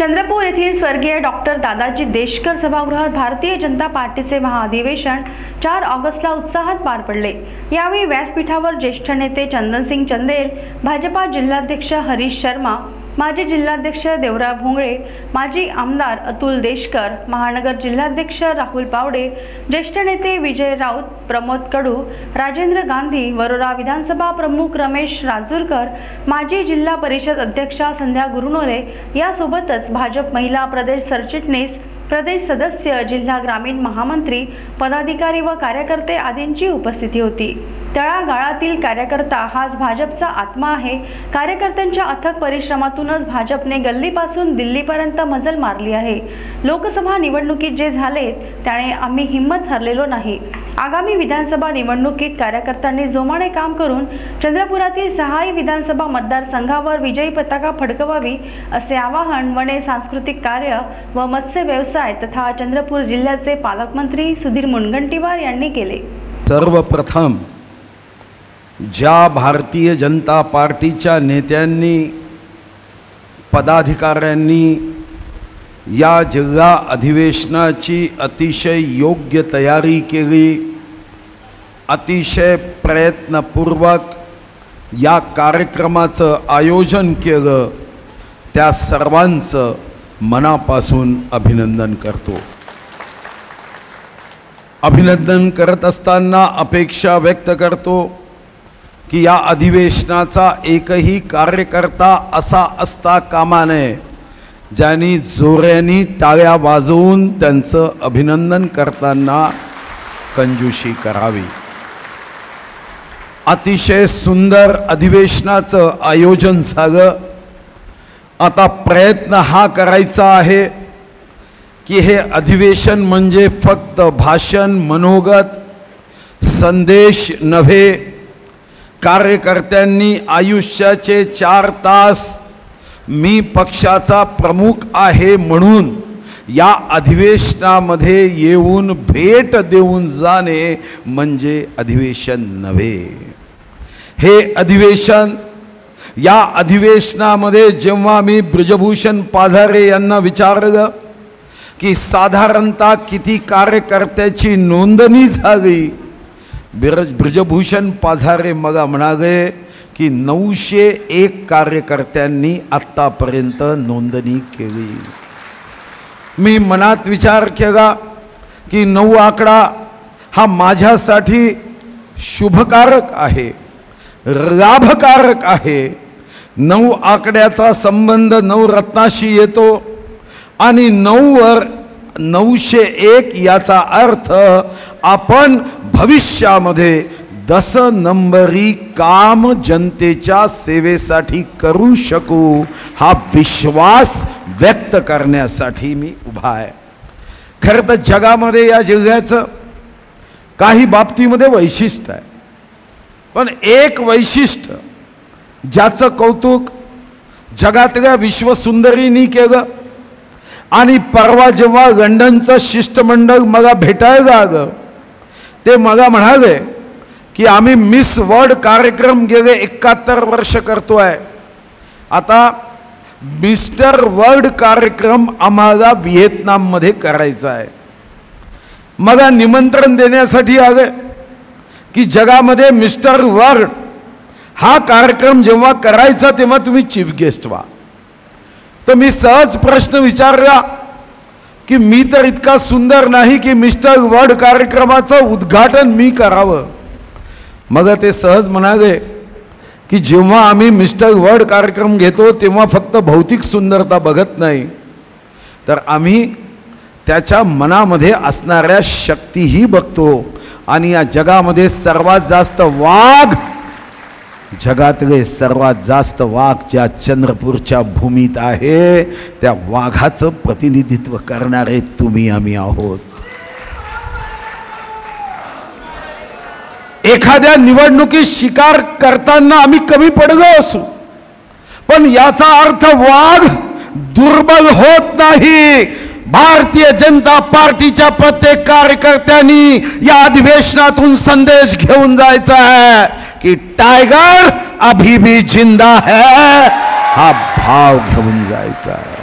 चंद्रपूर येथील स्वर्गीय डॉक्टर दादाजी देशकर सभागृहात भारतीय जनता पार्टीचे महाअधिवेशन 4 ऑगस्टला उत्साहात पार पडले। यावेळी व्यासपीठावर ज्येष्ठ नेते चंदनसिंग चंदेल, भाजपा जिल्हाध्यक्ष हरीश शर्मा, माजी जिल्हाध्यक्ष देवराव भोंगळे, माजी आमदार अतुल देशकर, महानगर जिल्हाध्यक्ष राहुल पावडे, ज्येष्ठ नेते विजय राऊत, प्रमोद कडू, राजेंद्र गांधी, वरोरा विधानसभा प्रमुख रमेश राजूरकर, माजी जिल्हा परिषद अध्यक्षा संध्या गुरुनोले यासोबतच भाजप महिला प्रदेश सरचिटणीस, प्रदेश सदस्य, जिल्हा ग्रामीण महामंत्री, पदाधिकारी व कार्यकर्ते आदींची उपस्थिती होती। तळागाळातील कार्यकर्ता हाच भाजपचा आत्मा आहे। कार्यकर्त्यांच्या अथक परिश्रमातूनच भाजपने गल्लीपासून दिल्लीपर्यंत मजल मारली आहे। लोकसभा निवडणुकीत जे झाले त्याने आम्ही हिंमत हरलेलो नाही। आगामी विधानसभा निवडणुकीत कार्यकर्त्यांनी जोमाने काम करून चंद्रपुरातील 6 विधानसभा मतदारसंघावर विजयी पताका फडकवावी असे आवाहन वने, सांस्कृतिक कार्य व मत्स्य व्यवसाय तथा चंद्रपूर जिल्ह्याचे पालकमंत्री सुधीर मुनगंटीवार यांनी केले। सर्वप्रथम ज्या भारतीय जनता पार्टीच्या नेत्यांनी, पदाधिकाऱ्यांनी या जिल्हा अधिवेशनाची अतिशय योग्य तयारी केली, अतिशय प्रयत्नपूर्वक या कार्यक्रमाचं आयोजन केलं, त्या सर्वांचं मनापासून अभिनंदन करतो। अभिनंदन करत असताना अपेक्षा व्यक्त करतो की या अधिवेशनाचा एकही कार्यकर्ता असा असता कामा नये ज्यांनी जोऱ्याने टाळ्या वाजवून त्यांचं अभिनंदन करताना कंजूशी करावी। अतिशय सुंदर अधिवेशनाचं आयोजन झालं। आता प्रयत्न हा करायचा आहे की हे अधिवेशन म्हणजे फक्त भाषण, मनोगत, संदेश नव्हे। कार्यकर्त्यांनी आयुष्याचे 4 तास मी पक्षाचा प्रमुख आहे म्हणून या अधिवेशनामध्ये येऊन भेट देऊन जाणे म्हणजे अधिवेशन नव्हे। हे अधिवेशन, या अधिवेशनामध्ये जेव्हा मी ब्रिजभूषण पाझारे यांना विचारलं की साधारणतः किती कार्यकर्त्याची नोंदणी झाली, ब्रिजभूषण पाझारे मला म्हणाले की 901 कार्यकर्त्यांनी आत्तापर्यंत नोंदणी केली। मी मनात विचार केला की 9 आकडा हा माझ्यासाठी शुभकारक आहे, लाभकारक आहे। 9 आकड्याचा संबंध 9 रत्नाशी येतो आणि 9 वर 901 याचा अर्थ आपण भविष्यामध्ये 10 नंबरी काम जनतेच्या सेवेसाठी करू शकू, हा विश्वास व्यक्त करण्यासाठी मी उभा आहे। खरं तर जगामध्ये या जिल्ह्याचं काही बाबतीमध्ये वैशिष्ट्य आहे, पण एक वैशिष्ट्य ज्याचं कौतुक जगातल्या विश्वसुंदरींनी केलं आणि परवा जेव्हा लंडनचं शिष्टमंडळ मला भेटायला आलं ते मला म्हणाले की आम्ही मिस वर्ल्ड कार्यक्रम गेले 71 वर्ष करतोय, आता मिस्टर वर्ल्ड कार्यक्रम आम्हाला व्हिएतनाममध्ये करायचा आहे। मला निमंत्रण देण्यासाठी आले की जगामध्ये मिस्टर वर्ल्ड हा कार्यक्रम जेव्हा करायचा तेव्हा तुम्ही चीफ गेस्ट व्हा। तर मी सहज प्रश्न विचारला की मी तर इतका सुंदर नाही की मिस्टर वर्ल्ड कार्यक्रमाचं उद्घाटन मी करावं। मग ते सहज म्हणाले की जेव्हा आम्ही मिस्टर वर्ल्ड कार्यक्रम घेतो तेव्हा फक्त भौतिक सुंदरता बघत नाही, तर आम्ही त्याच्या मनामध्ये असणाऱ्या शक्तीही बघतो। आणि या जगामध्ये सर्वात जास्त वाघ, जगातले सर्वात जास्त वाघ ज्या चंद्रपूरच्या भूमीत आहे त्या वाघाचं प्रतिनिधित्व करणारे तुम्ही आम्ही आहोत। एखाद्या निवडणुकीत शिकार करताना आम्ही कमी पडलो असू, पण याचा अर्थ वाघ दुर्बल होत नाही। भारतीय जनता पार्टीच्या प्रत्येक कार्यकर्त्यांनी या अधिवेशनातून संदेश घेऊन जायचा है कि टाइगर अभी भी जिंदा है, हा भाव घेऊन जायचा है।